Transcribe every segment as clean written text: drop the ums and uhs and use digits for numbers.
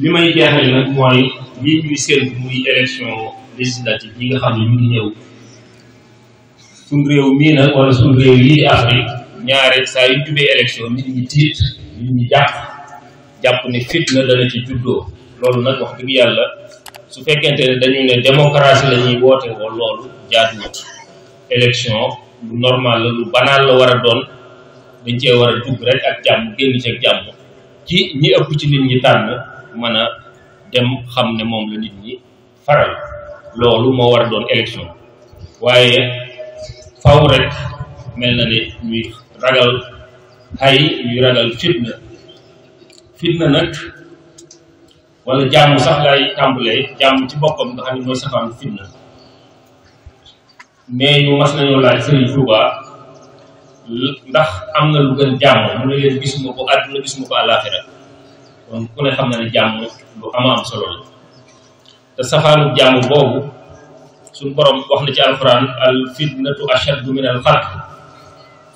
li may jeexale nag mooy lii ñuy séntu muy élection législative yi nga xam ne ñu ngi ñëw suñ réew mii nag wala suñ réew yii di Afrique ñaare saa yu jubee élection nit ñi tiit nit ñi jàpp ne fitna dana ci juddoo loolu nag wax dëgg yàlla su fekkente ne dañu ne démocratie la ñuy woote woo loolu jaaduwut élection lu normal la lu banal la war a doon dañ cee war a dugg rek ak jàmm génn ci ak jàmm ci ñi ëpp ci nit ñi tànn mën a dem xam ne moom la nit ñi faral loolu moo war a doon élection waaye faw rek mel na ne ñuy ragal ñuy ragal fitna nag wala jàmm sax lay tàmbalee jàmm ci boppam nga xam ne mooy safaanu fitna mais ñu mas nañoo laaj Serigne Touba ndax am na lu gën jàmm mu ne leen gisuma ko àdduna gisuma ko àllaaxira kon ku ne xam na ne jàmm lu am solo la te safaanu jàmm boobu suñu borom wax na ci alxuraan al fitnatu ashaddu min al qatl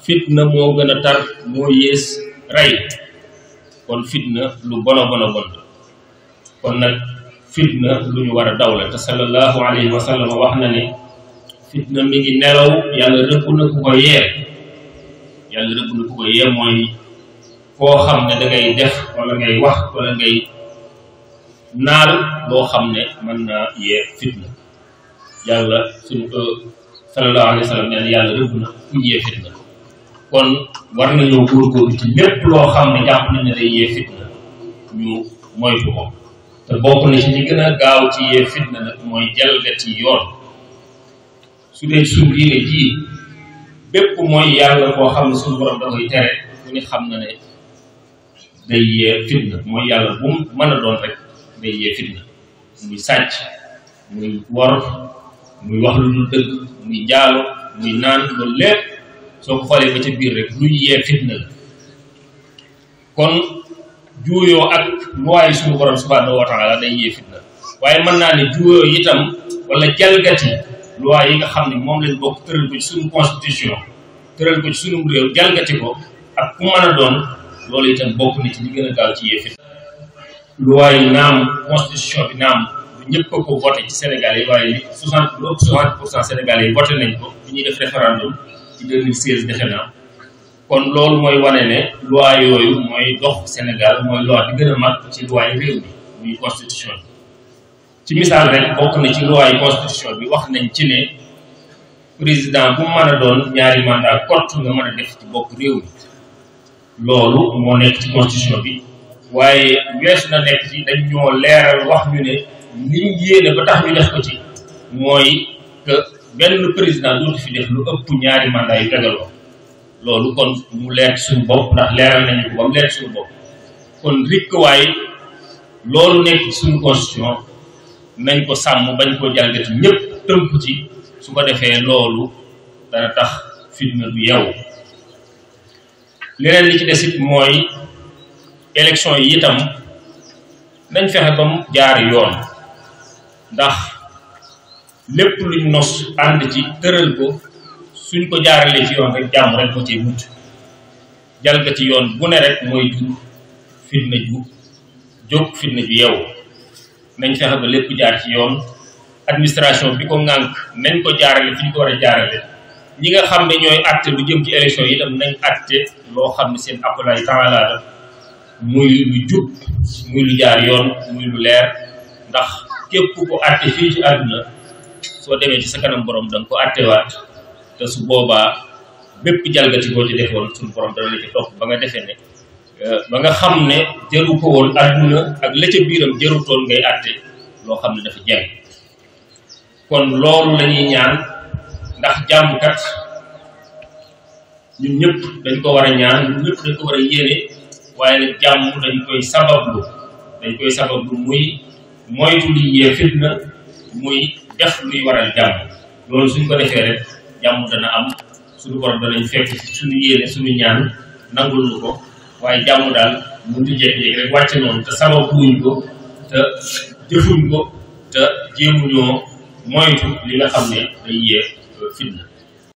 fitna moo gën a tar moo yées rey kon fitna lu bon kon nag fitna lu ñu war a daw la te sallallahu alayhi wa sallam wax na ne fitna mi ngi nelaw yàlla rëbb na ku ko yee mooy koo xam ne da ngay def wala ngay wax wala ngay naal loo xam ne mën naa yee fitna yàlla suñu sallallahu alayhi wa sallam nee na yàlla rëbb na ku yee fitna kon war nañoo góorgóorlu ci lépp loo xam ne jàpp nañ ne day yee fitna ñu moytu ko te bokk na ci li gën a gaaw ci yee fitna nag mooy jalgati yoon su dee suñu diine ji bépp mooy yàlla koo xam ne suñu borom da koy tere ku ne xam na ne day yee fitna mooy yàlla bu mu mën a doon rek day yee fitna muy sàcc muy wor muy wax lu dul dëgg muy jaalo muy naan loolu lépp soo ko xoolee ba ca biir rek luy yee fitna la kon juuyoo ak luwaayu suñu borom subhanahu wa taala day yee fitna waaye mën naa ne juuyoo itam wala jalgati luwaay yi nga xam ne moom lañ bokk tëral ko ci suñu constitution tëral ko ci suñu réew jalgati ko ak ku mën a doon loolu itam bokk na ci li gën a gaaw ci yee fitna luwaay naam constitution bi naam du ñëpp ko voté ci Sénégal yi waaye li 60% Sénégalais yi voté nañ ko bi ñuy def référendum ci 2016 defe naa kon loolu mooy wane ne loi yooyu mooy dox Sénégal mooy loi bi gën a mag ci loi yi réew mi muy constitution bi ci misaal rek bokk na ci loi yi constitution bi wax nañ ci ne président bu mën a doon ñaari mandat kott nga mën a def ci bopp réew mi loolu moo nekk ci constitution bi waaye weesu na nekk ci dañ ñoo leeral wax ñu ne liñ yéene ba tax ñu def ko ci mooy que benn président dootu fi def lu ëpp ñaari mandat yu tegaloo loolu kon mu leer ci suñu bopp ndax leeral nañu ko ba mu leer ci suñu bopp kon rikk waaye loolu nekk ci suñu constitution nañ ko sàmm bañ koo jalgati ñëpp tënku ci su ko defee loolu dana tax fitna du yow leneen li ci des it mooy élection yi itam nañ fexe ba mu jaar yoon ndax lépp luñ nos ànd ci tëral ko suñ ko jaaralee ci yoon rek jàmm rek ko ci mucc jalgati yoon bu ne rek mooy jur fitna ju jóg fitna ju yow nañ fexe ba lépp jaar ci yoon administration bi ko ŋànk nañ ko jaarale fi ñu ko war a jaarale ñi nga xam ne ñooy àtte lu jëm ci élection yi itam nañ àtte loo xam ne seen appelay taala la muy lu jub muy lu jaar yoon muy lu leer ndax képp ko àtte fii ci àdduna soo demee ci sa kanam borom da nga ko àttewaat te su boobaa bépp jalgati boo ci defoon suñu borom dana la ci topp ba nga defee ne ba nga xam ne jëru ko woon àdduna ak la ca biiram jërutoon ngay àtte loo xam ne dafa jàng kon loolu la ñuy ñaan ndax jàmmkat ñun ñëpp dañ ko war a ñaan ñun ñëpp dañ ko war a yéene waaye nag jàmm dañ koy sabablu muy moytu li yee fitna muy def luy waral jàmm loolu suñ ko defee rek jàmm dana am suñu borom danañ fekk suñu yéene suñu ñaan nangul ñu ko waaye jàmm daal mënut a jékki-jékki rek wàcce noonu te sababuñ ko te jëfuñ ko te jéemuñoo moytu li nga xam ne day yee fitna